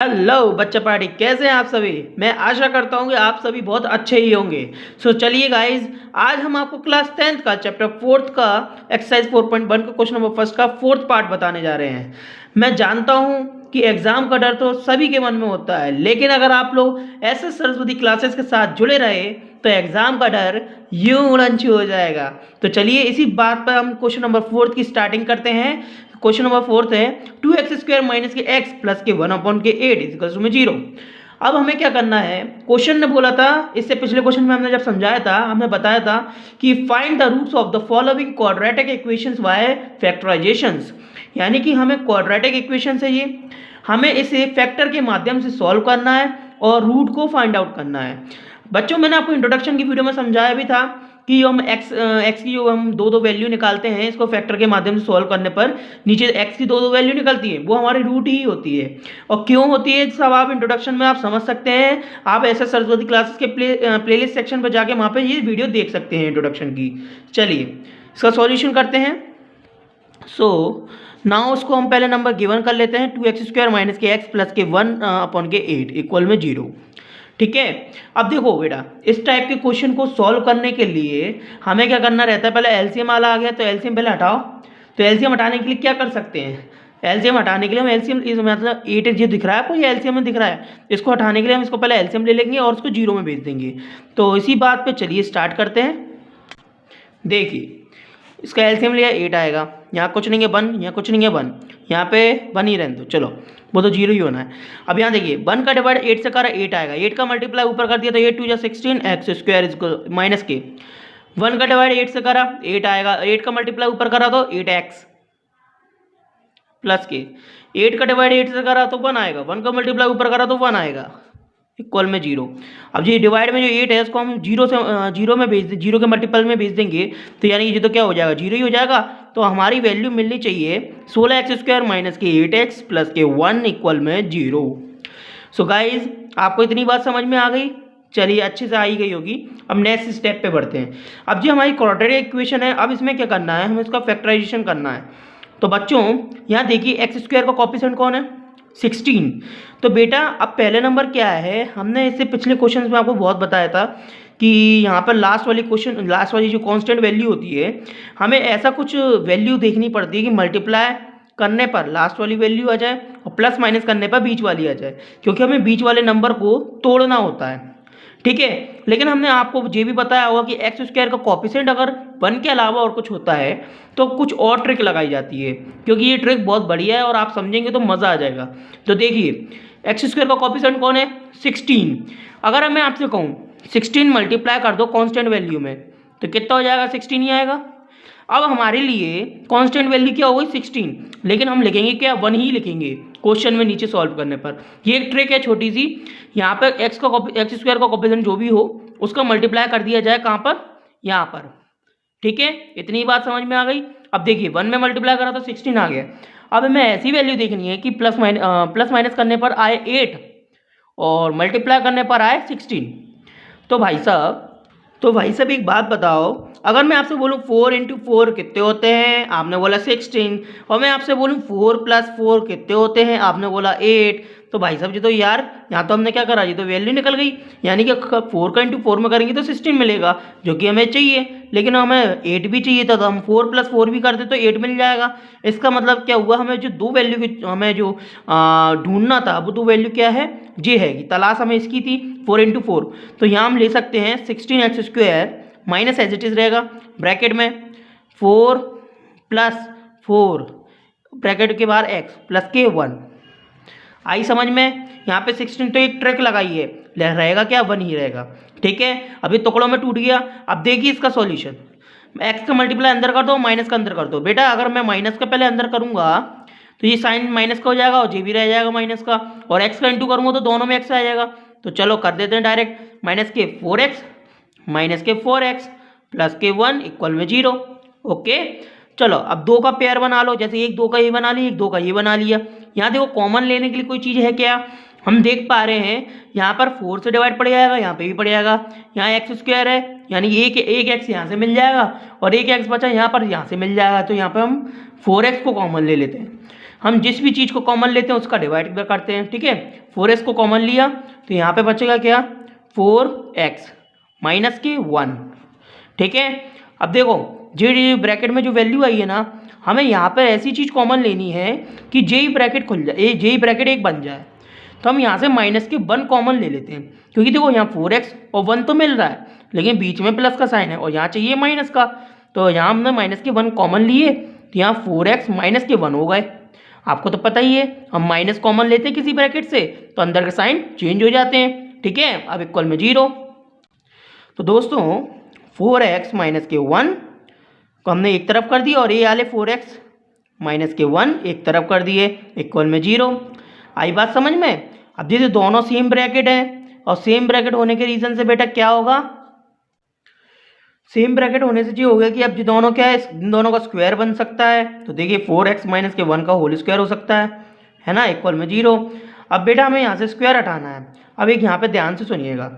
Hello बच्चा party, कैसे हैं आप सभी। मैं आशा करता हूं कि आप सभी बहुत अच्छे ही होंगे। सो चलिए गाइज, आज हम आपको क्लास 10th का चैप्टर 4th का एक्सरसाइज 4.1 का क्वेश्चन नंबर फर्स्ट का 4th पार्ट बताने जा रहे हैं। मैं जानता हूं कि एग्जाम का डर तो सभी के मन में होता है, लेकिन अगर आप लोग ऐसे सरस्वती क्लासेस के साथ जुड़े रहे तो एग्जाम का डर यूं उड़नछू हो जाएगा। तो चलिए इसी बात पर हम क्वेश्चन नंबर 4th की स्टार्टिंग करते हैं। क्वेश्चन नंबर 4th है 2x² माइनस के x प्लस के 1/8 इक्वल्स टू 0। अब हमें क्या करना है, क्वेश्चन ने बोला था, इससे पिछले क्वेश्चन में हमने जब समझाया था, हमने बताया था कि find the roots of the following quadratic equations by factorisations. यानी कि हमें क्वाड्रेटिक इक्वेशन है ये, हमें इसे फैक्टर के माध्यम से सॉल्व करना है और रूट को फाइंड आउट करना है। बच्चों, मैंने आपको इंट्रोडक्शन की वीडियो में समझाया भी था कि हम x की जो हम दो वैल्यू निकालते हैं, इसको फैक्टर के माध्यम से सॉल्व करने पर नीचे x की दो वैल्यू निकलती है, वो हमारी रूट ही होती है। और क्यों होती है सब आप इंट्रोडक्शन में आप समझ सकते हैं। आप ऐसे सरस्वती क्लासेस के प्लेलिस्ट सेक्शन पर जाके वहाँ पे ये वीडियो देख सकते हैं इंट्रोडक्शन की। चलिए इसका सॉल्यूशन करते हैं। सो नाउ उसको हम पहले नंबर गिवन कर लेते हैं, 2x² माइनस के x प्लस के 1/8 इक्वल में 0। ठीक है। अब देखो बेटा, इस टाइप के क्वेश्चन को सॉल्व करने के लिए हमें क्या करना रहता है, पहले एलसीएम वाला आ गया तो एलसीएम पहले हटाओ। तो एलसीएम हटाने के लिए क्या कर सकते हैं, एलसीएम हटाने के लिए हम एलसीएम मतलब 8 जो दिख रहा है आपको, ये एलसीएम में दिख रहा है, इसको हटाने के लिए हम इसको पहले एलसीएम ले लेंगे और उसको 0 में भेज देंगे। तो इसी बात पे चलिए स्टार्ट करते हैं। देखिए इसका एलसीएम लिया 8 आएगा, यहाँ कुछ नहीं है 1, यहाँ कुछ नहीं है 1, यहाँ पे 1 ही रहने दो, चलो वो तो 0 ही होना है। अब यहाँ देखिए 1 का डिवाइड 8 से करा 8 आएगा, 8 का मल्टीप्लाई ऊपर कर दिया तो 8 2 16 x² इक्वल माइनस के 1 का डिवाइड 8 से करा 8 आएगा, 8 का मल्टीप्लाई ऊपर करा तो 8x प्लस के 8 का डिवाइड 8 से करा तो 1 आएगा, 1 का मल्टीप्लाई ऊपर करा तो 1 आएगा इक्वल में 0। अब ये डिवाइड में जो 8 है इसको हम 0 में भेज दें, 0 के मल्टीपल में भेज देंगे तो यानी ये तो क्या हो जाएगा, 0 ही हो जाएगा। तो हमारी वैल्यू मिलनी चाहिए 16x² माइनस के 8x प्लस के 1 इक्वल में 0। सो गाइज, आपको इतनी बात समझ में आ गई, चलिए अच्छे से आ ही गई होगी। अब नेक्स्ट स्टेप पे बढ़ते हैं। अब जो हमारी क्वाड्रेटिक इक्वेशन है, अब इसमें क्या करना है, हमें इसका फैक्टराइजेशन करना है। तो बच्चों यहाँ देखिए x² का कोएफिशिएंट कौन है, 16। तो बेटा अब पहले नंबर क्या है, हमने इससे पिछले क्वेश्चन में आपको बहुत बताया था कि यहाँ पर लास्ट वाली जो कांस्टेंट वैल्यू होती है, हमें ऐसा कुछ वैल्यू देखनी पड़ती है कि मल्टीप्लाई करने पर लास्ट वाली वैल्यू आ जाए और प्लस माइनस करने पर बीच वाली आ जाए, क्योंकि हमें बीच वाले नंबर को तोड़ना होता है। ठीक है। लेकिन हमने आपको ये भी बताया होगा कि x² का कोएफिशिएंट अगर 1 के अलावा और कुछ होता है तो कुछ और ट्रिक लगाई जाती है, क्योंकि ये ट्रिक बहुत बढ़िया है और आप समझेंगे तो मज़ा आ जाएगा। तो देखिए x² का कोएफिशिएंट कौन है, 16। अगर मैं आपसे कहूँ 16 मल्टीप्लाई कर दो कांस्टेंट वैल्यू में तो कितना हो जाएगा, 16 ही आएगा। अब हमारे लिए कांस्टेंट वैल्यू क्या हो गई, 16, लेकिन हम लिखेंगे क्या, 1 ही लिखेंगे क्वेश्चन में नीचे सॉल्व करने पर। ये एक ट्रिक है छोटी सी, यहाँ पर x² का कोएफिशिएंट जो भी हो उसका मल्टीप्लाई कर दिया जाए, कहाँ पर, यहाँ पर। ठीक है, इतनी बात समझ में आ गई। अब देखिए 1 में मल्टीप्लाई करा तो 16 आ गया। अब हमें ऐसी वैल्यू देखनी है कि प्लस माइनस करने पर आए 8 और मल्टीप्लाई करने पर आए 16। तो भाई साहब एक बात बताओ, अगर मैं आपसे बोलूँ 4 × 4 कितने होते हैं, आपने बोला 16, और मैं आपसे बोलूँ 4 + 4 कितने होते हैं, आपने बोला 8, तो भाई साहब जी तो यार यहाँ तो हमने क्या करा, ये तो वैल्यू निकल गई। यानी कि 4 का × 4 में करेंगे तो 16 मिलेगा, जो कि हमें चाहिए, लेकिन हमें 8 भी चाहिए था, तो हम 4 + 4 भी करते तो 8 मिल जाएगा। इसका मतलब क्या हुआ, हमें जो दो वैल्यू की हमें जो ढूंढना था, वो दो वैल्यू क्या है, ये है कि तलाश हमें इसकी थी 4 × 4। तो यहाँ हम ले सकते हैं 16x² minus as it is रहेगा ब्रैकेट में 4 + 4 ब्रैकेट के बाहर x प्लस के 1। आई समझ में। यहाँ पे 16 तो एक ट्रिक लगाई है, रहेगा क्या, 1 ही रहेगा। ठीक है, अभी टुकड़ों में टूट गया। अब देखिए इसका सॉल्यूशन, x का मल्टीप्लाई अंदर कर दो, माइनस का अंदर कर दो। बेटा अगर मैं माइनस का पहले अंदर करूंगा तो ये साइन माइनस का हो जाएगा और ये भी रह जाएगा माइनस का, और x का इंटू करूंगा तो दोनों में x आ जाएगा। तो चलो कर देते हैं डायरेक्ट, माइनस के 4x माइनस के 4x प्लस के 1 इक्वल में 0। ओके, चलो अब 2 का पेयर बना लो, जैसे एक 2 का ये बना लिया, एक 2 का ये बना लिया। यहाँ देखो कॉमन लेने के लिए कोई चीज़ है क्या, हम देख पा रहे हैं यहाँ पर 4 से डिवाइड पड़ जाएगा, यहाँ पे भी पड़ जाएगा। यहाँ x² है, यानी एक x यहाँ से मिल जाएगा और एक x बचा यहाँ पर, यहाँ से मिल जाएगा। तो यहाँ पर हम 4x को कॉमन ले लेते हैं। हम जिस भी चीज़ को कॉमन लेते हैं उसका डिवाइड करते हैं, ठीक है। 4x को कॉमन लिया तो यहाँ पे बचेगा क्या, 4x माइनस के 1, ठीक है। अब देखो जे ब्रैकेट में जो वैल्यू आई है ना, हमें यहाँ पर ऐसी चीज़ कॉमन लेनी है कि जे ब्रैकेट खुल जाए, जे ब्रैकेट एक बन जाए। तो हम यहाँ से माइनस के 1 कॉमन ले लेते हैं, क्योंकि देखो यहाँ 4x और 1 तो मिल रहा है, लेकिन बीच में प्लस का साइन है और यहाँ चाहिए माइनस का। तो यहाँ हमने माइनस के 1 कॉमन लिए तो यहाँ 4x माइनस के 1 हो गए। आपको तो पता ही है, हम माइनस कॉमन लेते हैं किसी ब्रैकेट से तो अंदर के साइन चेंज हो जाते हैं, ठीक है। अब इक्वल में 0। तो दोस्तों 4x माइनस के 1 को हमने एक तरफ कर दिया और ये वाले 4x माइनस के 1 एक तरफ कर दिए, इक्वल में 0। आई बात समझ में। अब जैसे दोनों सेम ब्रैकेट है और सेम ब्रैकेट होने के रीज़न से बेटा क्या होगा, सेम ब्रैकेट होने से ये हो गया कि अब ये दोनों क्या है, इन दोनों का स्क्वायर बन सकता है। तो देखिए 4x माइनस के 1 का होल स्क्वायर हो सकता है ना, इक्वल में 0। अब बेटा हमें यहाँ से स्क्वायर हटाना है। अब एक यहाँ पे ध्यान से सुनिएगा,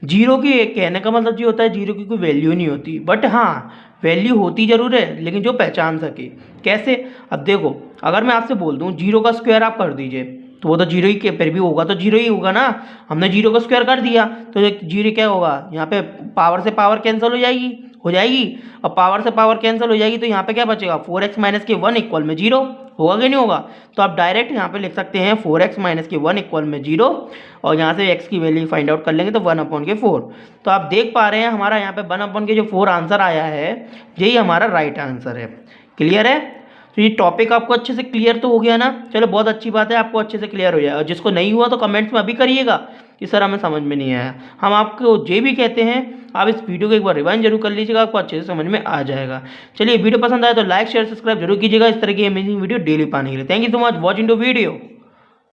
0 की कहने का मतलब ये होता है 0 की कोई वैल्यू नहीं होती, बट हाँ वैल्यू होती ज़रूर है, लेकिन जो पहचान सके। कैसे, अब देखो अगर मैं आपसे बोल दूँ 0 का स्क्वायर आप कर दीजिए तो वो तो 0 ही के फिर भी होगा, तो 0 ही होगा ना। हमने 0 का स्क्वायर कर दिया तो 0 क्या होगा, यहाँ पे पावर से पावर कैंसिल हो जाएगी और पावर से पावर कैंसिल हो जाएगी तो यहाँ पे क्या बचेगा, 4x माइनस के 1 इक्वल में 0 होगा कि नहीं होगा। तो आप डायरेक्ट यहाँ पे लिख सकते हैं 4x माइनस के 1 इक्वल में 0 और यहाँ से x की वैल्यू फाइंड आउट कर लेंगे तो 1/4। तो आप देख पा रहे हैं हमारा यहाँ पे 1/4 आंसर आया है, यही हमारा राइट आंसर है। क्लियर है। तो ये टॉपिक आपको अच्छे से क्लियर तो हो गया ना, चलो बहुत अच्छी बात है, आपको अच्छे से क्लियर हो जाए। और जिसको नहीं हुआ तो कमेंट्स में अभी करिएगा कि सर हमें समझ में नहीं आया। हम आपको जे भी कहते हैं, आप इस वीडियो को एक बार रिवाइंड जरूर कर लीजिएगा, आपको अच्छे से समझ में आ जाएगा। चलिए वीडियो पसंद आया तो लाइक शेयर सब्सक्राइब जरूर कीजिएगा इस तरह की अमेजिंग वीडियो डेली पाने के लिए। Thank you so much watching the video.